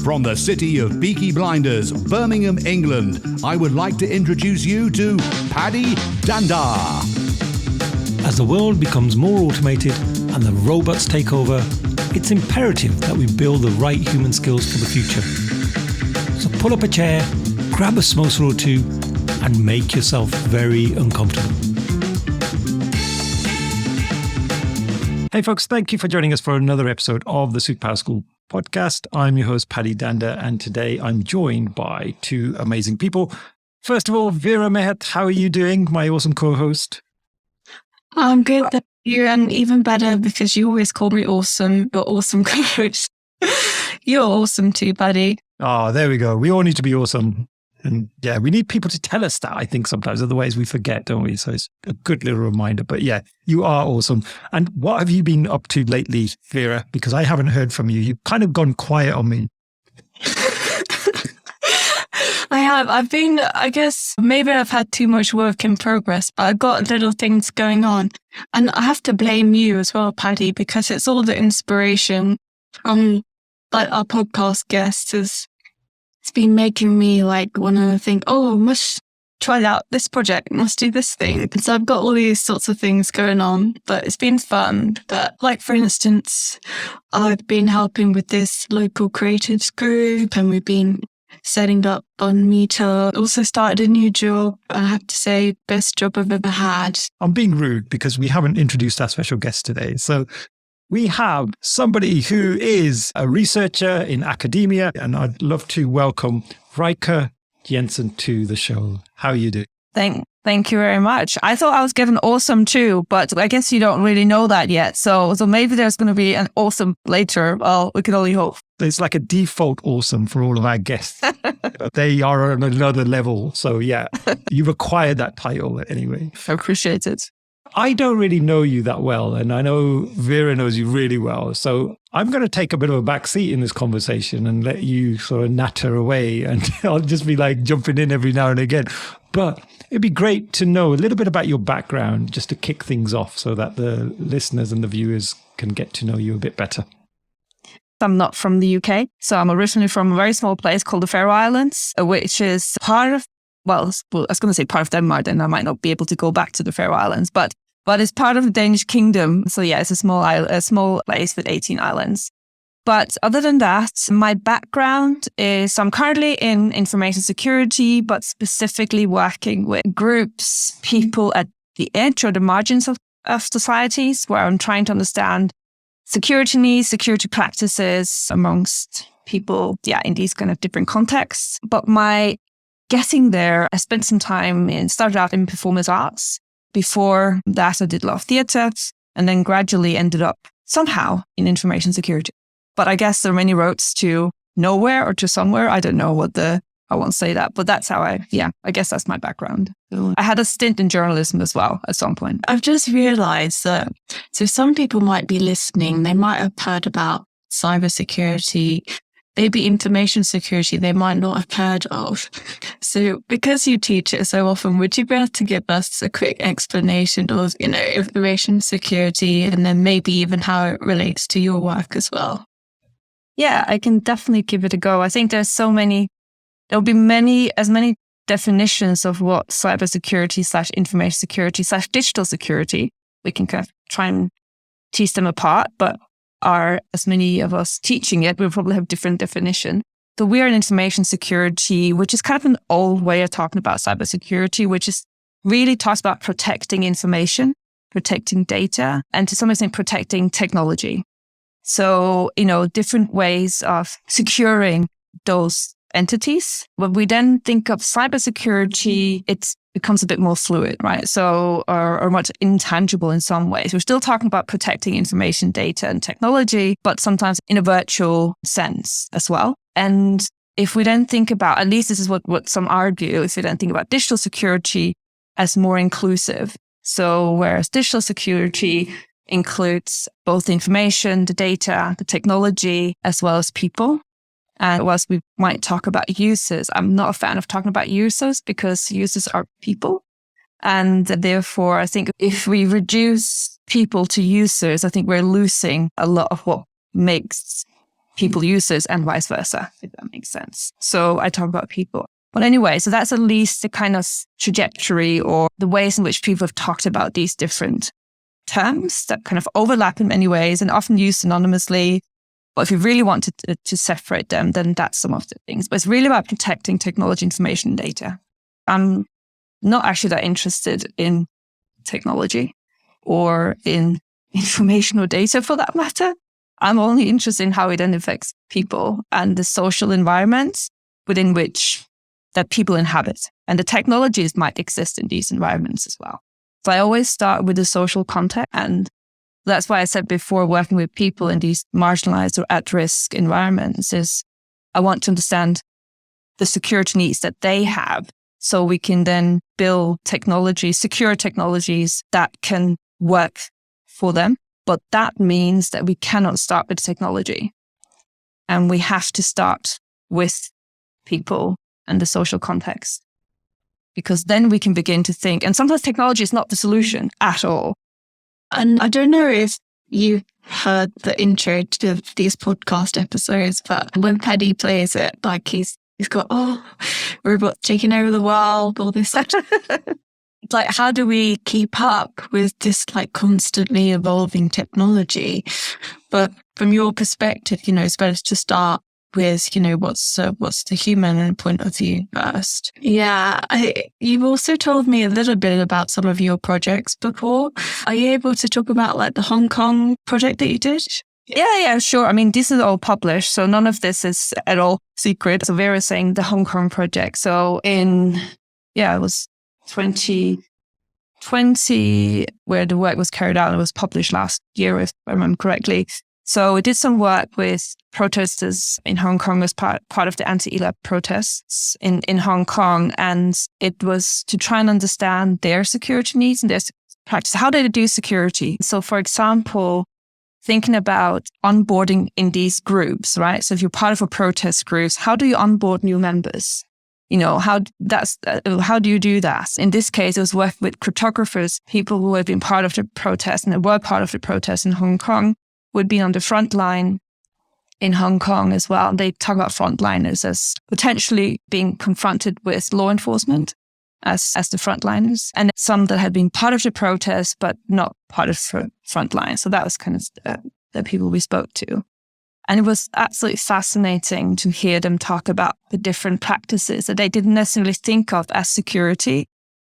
From the city of Peaky Blinders, Birmingham, England, I would like to introduce you to Paddy Danda. As the world becomes more automated and the robots take over, it's imperative that we build the right human skills for the future. So pull up a chair, grab a samosa or two, and make yourself very uncomfortable. Hey folks, thank you for joining us for another episode of the Superpower School podcast. I'm your host, Paddy Danda, and today I'm joined by two amazing people. First of all, Vera Mehat, how are you doing, my awesome co-host? I'm good, thank you, and even better because you always call me awesome, your awesome co-host. You're awesome too, Paddy. Oh, there we go. We all need to be awesome. And yeah, we need people to tell us that, I think, sometimes. Otherwise we forget, don't we? So it's a good little reminder. But yeah, you are awesome. And what have you been up to lately, Vera? Because I haven't heard from you. You've kind of gone quiet on me. I have. I've been, I guess, maybe I've had too much work in progress, but I've got little things going on. And I have to blame you as well, Paddy, because it's all the inspiration from like our podcast guests it's been making me like want to think, oh, must try out this project, must do this thing. And so I've got all these sorts of things going on, but it's been fun. But like, for instance, I've been helping with this local creatives group and we've been setting up on Meter. Also started a new job. I have to say, best job I've ever had. I'm being rude because we haven't introduced our special guest today. So we have somebody who is a researcher in academia, and I'd love to welcome Rikke Jensen to the show. How are you doing? Thank you very much. I thought I was given awesome too, but I guess you don't really know that yet. So maybe there's going to be an awesome later. Well, we can only hope. It's like a default awesome for all of our guests. They are on another level. So yeah, you've acquired that title anyway. I appreciate it. I don't really know you that well, and I know Vera knows you really well. So I'm going to take a bit of a back seat in this conversation and let you sort of natter away, and I'll just be like jumping in every now and again. But it'd be great to know a little bit about your background just to kick things off so that the listeners and the viewers can get to know you a bit better. I'm not from the UK, so I'm originally from a very small place called the Faroe Islands, which is part of, well, I was going to say part of Denmark, then I might not be able to go back to the Faroe Islands, but it's part of the Danish kingdom. So yeah, it's a small place with 18 islands. But other than that, my background is I'm currently in information security, but specifically working with groups, people at the edge or the margins of societies, where I'm trying to understand security needs, security practices amongst people, in these kind of different contexts. But my getting there, I spent some time started out in performance arts. Before that, I did a lot of theatre and then gradually ended up somehow in information security. But I guess there are many roads to nowhere or to somewhere. I don't know I won't say that, but that's how I guess that's my background. I had a stint in journalism as well at some point. I've just realized that, so some people might be listening, they might have heard about cybersecurity, maybe information security they might not have heard of. So because you teach it so often, would you be able to give us a quick explanation of, information security and then maybe even how it relates to your work as well? Yeah, I can definitely give it a go. I think there'll be as many definitions of what cybersecurity / information security / digital security. We can kind of try and tease them apart, but as many of us teaching it, we'll probably have different definition. So we're in information security, which is kind of an old way of talking about cybersecurity, which is really talks about protecting information, protecting data, and to some extent protecting technology. So, different ways of securing those entities. When we then think of cybersecurity, it becomes a bit more fluid, right? So, or much intangible in some ways. We're still talking about protecting information, data, and technology, but sometimes in a virtual sense as well. And if we then think about, at least this is what some argue, if we then think about digital security as more inclusive. So whereas digital security includes both the information, the data, the technology, as well as people. And whilst we might talk about users, I'm not a fan of talking about users because users are people. And therefore, I think if we reduce people to users, I think we're losing a lot of what makes people users and vice versa, if that makes sense. So I talk about people. But anyway, so that's at least the kind of trajectory or the ways in which people have talked about these different terms that kind of overlap in many ways and often used synonymously. But if you really want to separate them, then that's some of the things. But it's really about protecting technology, information, and data. I'm not actually that interested in technology or in information or data for that matter. I'm only interested in how it then affects people and the social environments within which that people inhabit. And the technologies might exist in these environments as well. So I always start with the social context. And that's why I said before, working with people in these marginalized or at-risk environments is I want to understand the security needs that they have so we can then build technology, secure technologies that can work for them. But that means that we cannot start with technology. And we have to start with people and the social context. Because then we can begin to think, and sometimes technology is not the solution at all. And I don't know if you heard the intro to these podcast episodes, but when Paddy plays it, like he's got, robots taking over the world, all this stuff. It's like, how do we keep up with this like constantly evolving technology? But from your perspective, it's better to start with, what's the human point of view first. Yeah. You've also told me a little bit about some of your projects before. Are you able to talk about like the Hong Kong project that you did? Yeah, sure. I mean, this is all published, so none of this is at all secret. So Vera saying the Hong Kong project. So it was 2020 where the work was carried out and it was published last year, if I remember correctly. So we did some work with protesters in Hong Kong as part of the anti-ELAB protests in Hong Kong. And it was to try and understand their security needs and their practice. How do they do security? So for example, thinking about onboarding in these groups, right? So if you're part of a protest group, how do you onboard new members? How do you do that? In this case, it was working with cryptographers, people who had been part of the protest and were part of the protest in Hong Kong, would be on the front line in Hong Kong as well. They talk about frontliners as potentially being confronted with law enforcement as the frontliners, and some that had been part of the protest but not part of the front line. So that was kind of the people we spoke to. And it was absolutely fascinating to hear them talk about the different practices that they didn't necessarily think of as security,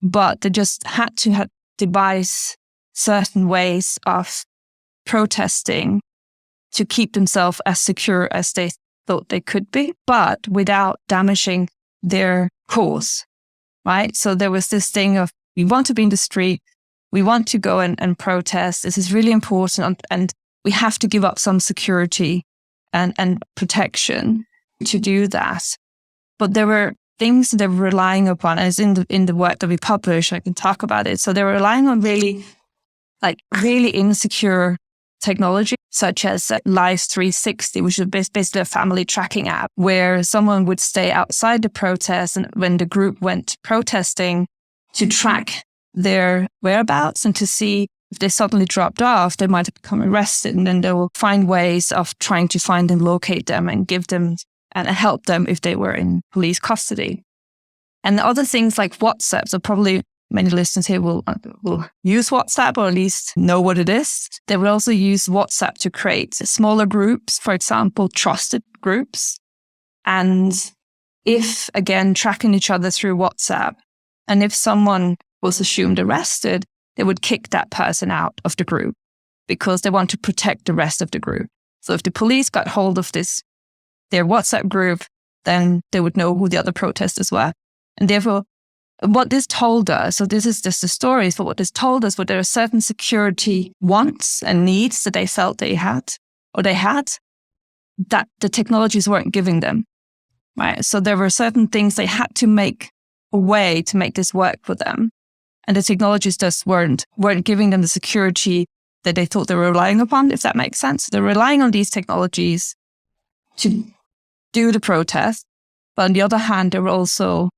but they just had to devise certain ways of protesting to keep themselves as secure as they thought they could be, but without damaging their cause, right? So there was this thing of, we want to be in the street, we want to go and protest, this is really important, and we have to give up some security and protection to do that. But there were things that they were relying upon, as in the work that we published, I can talk about it. So they were relying on really insecure technology, such as Live 360, which is basically a family tracking app where someone would stay outside the protest and when the group went protesting to track their whereabouts and to see if they suddenly dropped off, they might have become arrested, and then they will find ways of trying to find and locate them and give them and help them if they were in police custody. And the other things like WhatsApp, so probably many listeners here will use WhatsApp or at least know what it is. They will also use WhatsApp to create smaller groups, for example, trusted groups. And if, again, tracking each other through WhatsApp, and if someone was assumed arrested, they would kick that person out of the group because they want to protect the rest of the group. So if the police got hold of their WhatsApp group, then they would know who the other protesters were. And therefore, what this told us, so this is just the stories, but what this told us was there are certain security wants and needs that they felt they had that the technologies weren't giving them, right? So there were certain things they had to make a way to make this work for them. And the technologies just weren't giving them the security that they thought they were relying upon, if that makes sense. They're relying on these technologies to do the protest, but on the other hand, they were also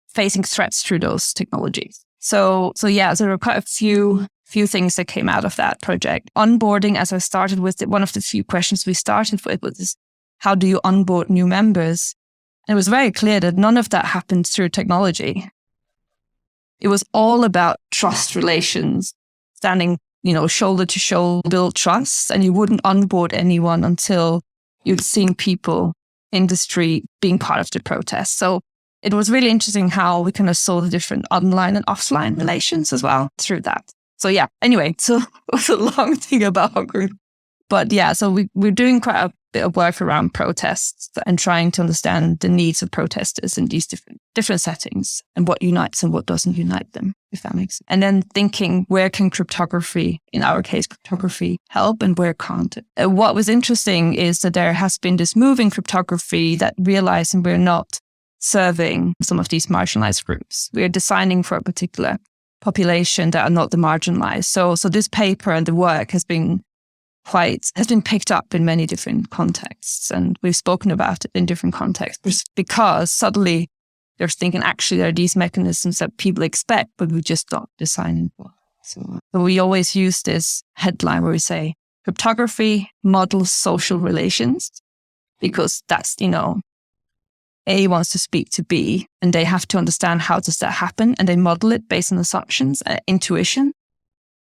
facing threats through those technologies. So there were quite a few few things that came out of that project. Onboarding, as I started with, one of the few questions we started with was, how do you onboard new members? And it was very clear that none of that happened through technology. It was all about trust relations, standing, shoulder to shoulder, build trust. And you wouldn't onboard anyone until you'd seen people in the street being part of the protest. So it was really interesting how we kind of saw the different online and offline relations as well through that. So yeah, anyway, so it was a long thing about Hungary. But yeah, so we're doing quite a bit of work around protests and trying to understand the needs of protesters in these different settings and what unites and what doesn't unite them, if that makes sense. And then thinking, where can cryptography, in our case, cryptography, help and where can't it? What was interesting is that there has been this move in cryptography that realizing we're not serving some of these marginalized groups. We're designing for a particular population that are not the marginalized. So this paper and the work has been picked up in many different contexts, and we've spoken about it in different contexts because suddenly they're thinking, actually, there are these mechanisms that people expect, but we're just not designing for. So we always use this headline where we say cryptography models social relations, because that's, A wants to speak to B, and they have to understand how does that happen, and they model it based on assumptions, intuition.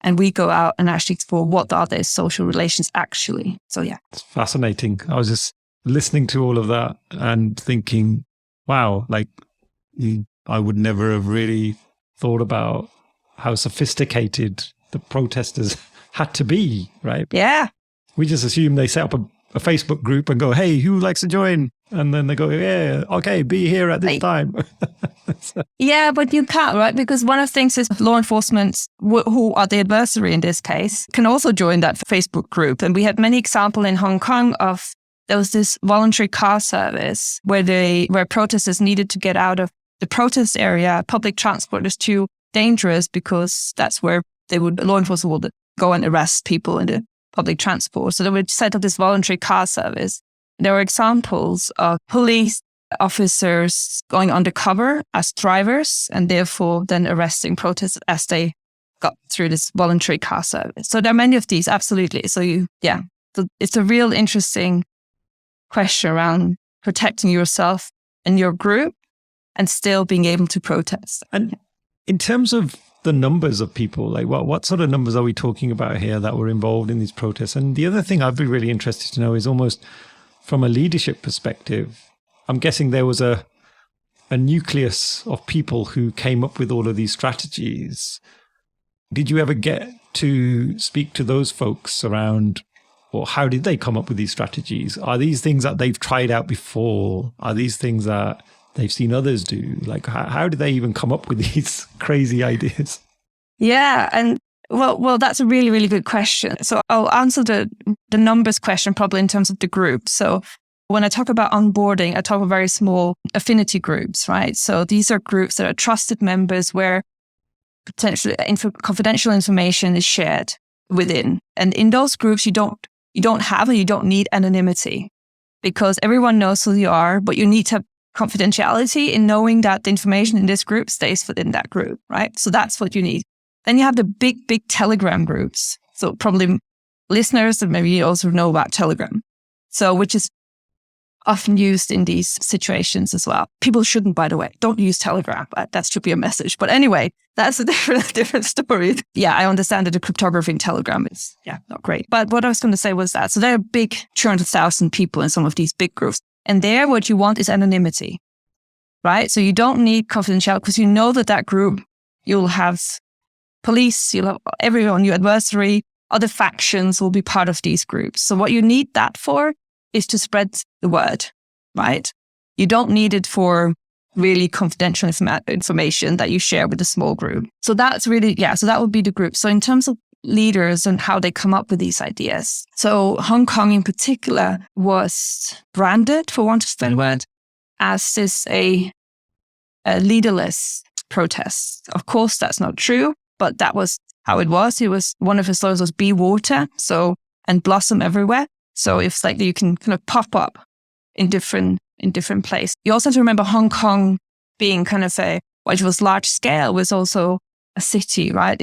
And we go out and actually explore what are those social relations actually. So yeah. It's fascinating. I was just listening to all of that and thinking, wow, I would never have really thought about how sophisticated the protesters had to be, right? Yeah. We just assume they set up a Facebook group and go, hey, who likes to join? And then they go, yeah, okay, be here at this time. Yeah, but you can't, right? Because one of the things is law enforcement, who are the adversary in this case, can also join that Facebook group. And we had many examples in Hong Kong of, there was this voluntary car service where protesters needed to get out of the protest area. Public transport is too dangerous because that's where law enforcement would go and arrest people in the public transport. So they would set up this voluntary car service. There were examples of police officers going undercover as drivers and therefore then arresting protesters as they got through this voluntary car service. So there are many of these, absolutely. So it's a real interesting question around protecting yourself and your group and still being able to protest. And in terms of the numbers of people, what sort of numbers are we talking about here that were involved in these protests? And the other thing I'd be really interested to know is almost from a leadership perspective, I'm guessing there was a nucleus of people who came up with all of these strategies. Did you ever get to speak to those folks around, or how did they come up with these strategies? Are these things that they've tried out before? Are these things that they've seen others do? How did they even come up with these crazy ideas? Yeah, and well, that's a really, really good question. So I'll answer the numbers question probably in terms of the group. So when I talk about onboarding, I talk about very small affinity groups, right? So these are groups that are trusted members where potentially confidential information is shared within. And in those groups, you don't have or you don't need anonymity because everyone knows who you are, but you need to have confidentiality in knowing that the information in this group stays within that group, right? So that's what you need. Then you have the big Telegram groups. So probably listeners that maybe also know about Telegram. So which is often used in these situations as well. People shouldn't, by the way, don't use Telegram. That should be a message. But anyway, that's a different story. Yeah, I understand that the cryptography in Telegram is, not great. But what I was going to say was that, so there are big 200,000 people in some of these big groups. And there, what you want is anonymity, right? So you don't need confidentiality because you know that group, you'll have police, you'll have everyone, your adversary, other factions will be part of these groups. So what you need that for is to spread the word, right? You don't need it for really confidential information that you share with a small group. So that's really, so that would be the group. So in terms of leaders and how they come up with these ideas. So Hong Kong in particular was branded, for want of a better word, as this a leaderless protest. Of course, that's not true, but that was how it was. It was, one of his slogans was "Be water," and blossom everywhere. So it's like you can kind of pop up in different places. You also have to remember Hong Kong being kind of which was large scale, was also a city, right?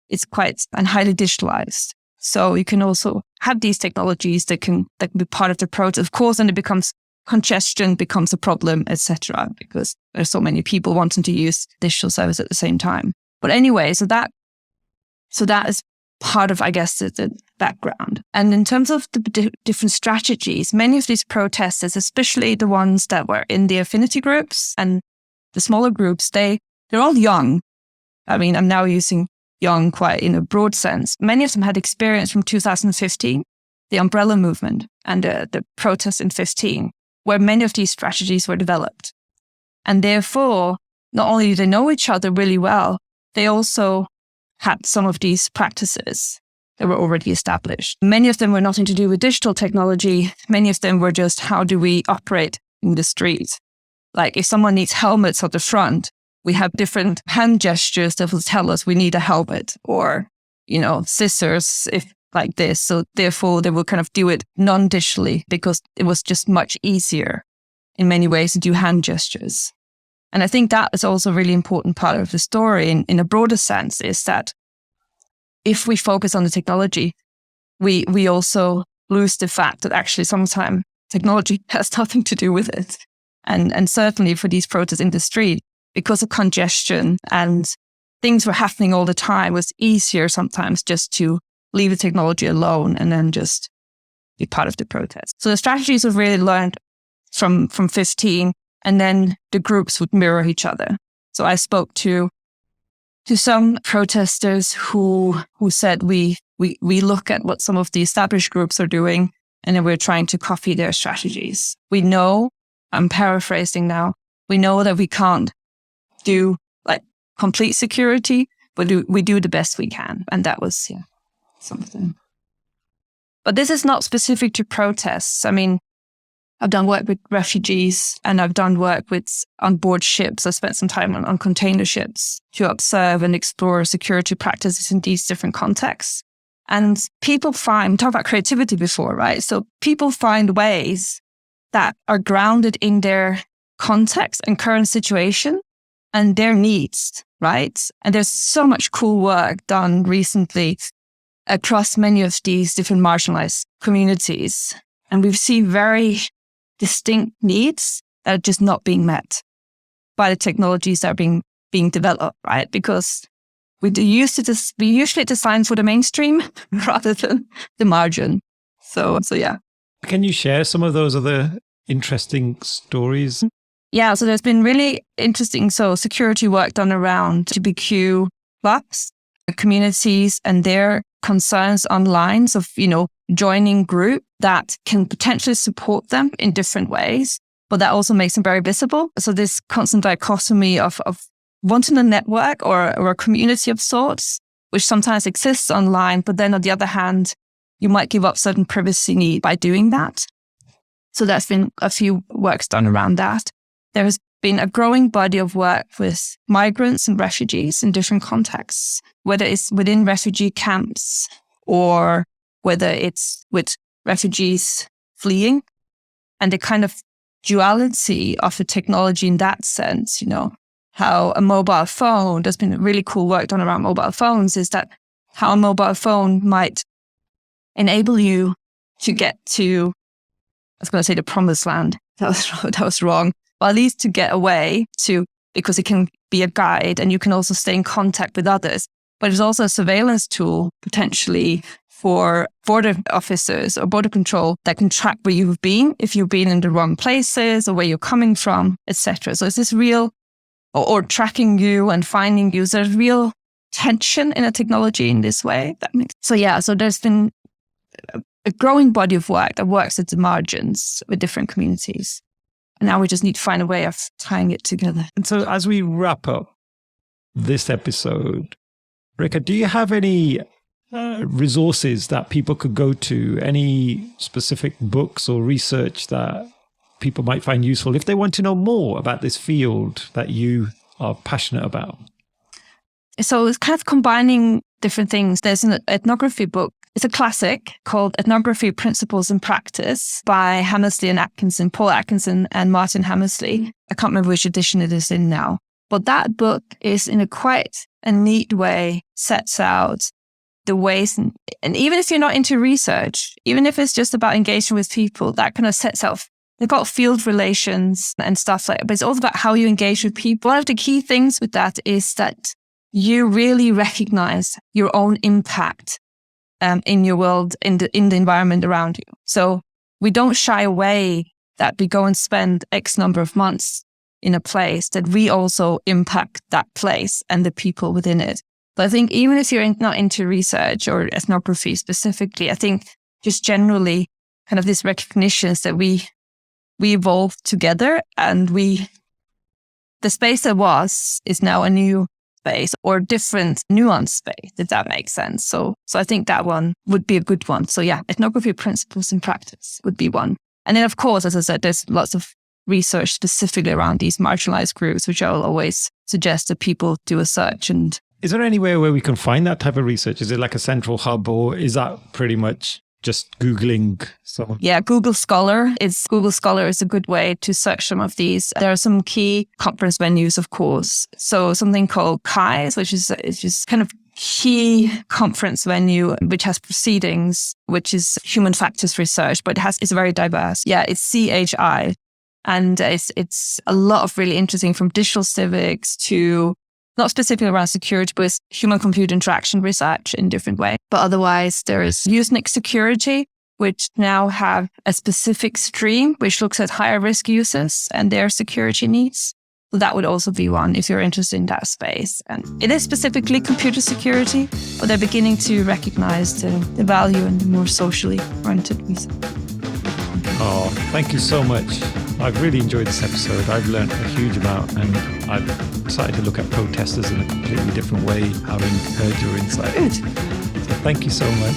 it's quite and highly digitalized. So you can also have these technologies that can be part of the process. Of course, then it becomes congestion becomes a problem, etc., because there's so many people wanting to use digital service at the same time. But anyway, so that is part of, I guess, the background. And in terms of the different strategies, many of these protesters, especially the ones that were in the affinity groups and the smaller groups, they're all young. I mean, I'm now using young quite in a broad sense. Many of them had experience from 2015, the umbrella movement and the protests in 15, where many of these strategies were developed. And therefore, not only do they know each other really well, they also had some of these practices that were already established. Many of them were nothing to do with digital technology. Many of them were just, how do we operate in the street? Like if someone needs helmets at the front, we have different hand gestures that will tell us we need a helmet, or, scissors, if like this. So therefore they will kind of do it non-digitally because it was just much easier in many ways to do hand gestures. And I think that is also a really important part of the story in a broader sense, is that if we focus on the technology, we also lose the fact that actually sometimes technology has nothing to do with it. And certainly for these protests in the street, because of congestion and things were happening all the time, it was easier sometimes just to leave the technology alone and then just be part of the protest. So the strategies were really learned from 15, and then the groups would mirror each other. So I spoke to some protesters who said we look at what some of the established groups are doing, and then we're trying to copy their strategies. We know, I'm paraphrasing now, we know that we can't do like complete security, but we do the best we can. And that was, something. But this is not specific to protests. I mean, I've done work with refugees and I've done work on board ships. I spent some time on container ships to observe and explore security practices in these different contexts. And people find, we talked about creativity before, right? So people find ways that are grounded in their context and current situation and their needs, right? And there's so much cool work done recently across many of these different marginalized communities. And we've seen very distinct needs that are just not being met by the technologies that are being developed, right? Because we usually design for the mainstream rather than the margin. So yeah. Can you share some of those other interesting stories? Yeah, so there's been really interesting security work done around LGBTQ plus communities and their concerns online of, joining group that can potentially support them in different ways, but that also makes them very visible. So this constant dichotomy of wanting a network or a community of sorts, which sometimes exists online, but then on the other hand, you might give up certain privacy need by doing that. So there's been a few works done around that. There has been a growing body of work with migrants and refugees in different contexts, whether it's within refugee camps or whether it's with refugees fleeing, and the kind of duality of the technology in that sense, how a mobile phone, there's been really cool work done around mobile phones, is that how a mobile phone might enable you to get to, I was going to say the promised land. That was wrong. But at least to get away because it can be a guide and you can also stay in contact with others. But it's also a surveillance tool potentially for border officers or border control that can track where you've been, if you've been in the wrong places or where you're coming from, etc. So it's this real, or tracking you and finding you. So there's real tension in a technology in this way. So there's been a growing body of work that works at the margins with different communities. And now we just need to find a way of tying it together. And so as we wrap up this episode, Rikke, do you have any resources that people could go to, any specific books or research that people might find useful if they want to know more about this field that you are passionate about? So it's kind of combining different things. There's an ethnography book. It's a classic called Ethnography Principles and Practice by Hammersley and Atkinson, Paul Atkinson and Martin Hammersley. I can't remember which edition it is in now. But that book is in a quite a neat way sets out the ways, and even if you're not into research, even if it's just about engaging with people, that kind of sets out, they've got field relations and stuff like that, but it's also about how you engage with people. One of the key things with that is that you really recognize your own impact in your world, in the environment around you. So we don't shy away that we go and spend X number of months in a place, that we also impact that place and the people within it. But I think even if you're not into research or ethnography specifically, I think just generally kind of this recognition that we evolve together, and the space that was is now a new space or different nuanced space, if that makes sense. So I think that one would be a good one. So yeah, ethnography principles in practice would be one. And then of course, as I said, there's lots of research specifically around these marginalized groups, which I'll always suggest that people do a search. And is there anywhere where we can find that type of research? Is it like a central hub, or is that pretty much just Googling someone? Yeah, Google Scholar is a good way to search some of these. There are some key conference venues, of course. So something called CAIS, which is just kind of key conference venue, which has proceedings, which is human factors research, but it's very diverse. Yeah, it's CHI. And it's a lot of really interesting, from digital civics to not specifically around security, but it's human-computer interaction research in different ways. But otherwise, there is Usenik Security, which now have a specific stream which looks at higher risk users and their security needs. So that would also be one if you're interested in that space. And it is specifically computer security, but they're beginning to recognize the value in the more socially oriented research. Oh, thank you so much. I've really enjoyed this episode. I've learned a huge amount, and I've started to look at protesters in a completely different way, having heard your insight. Good. So thank you so much.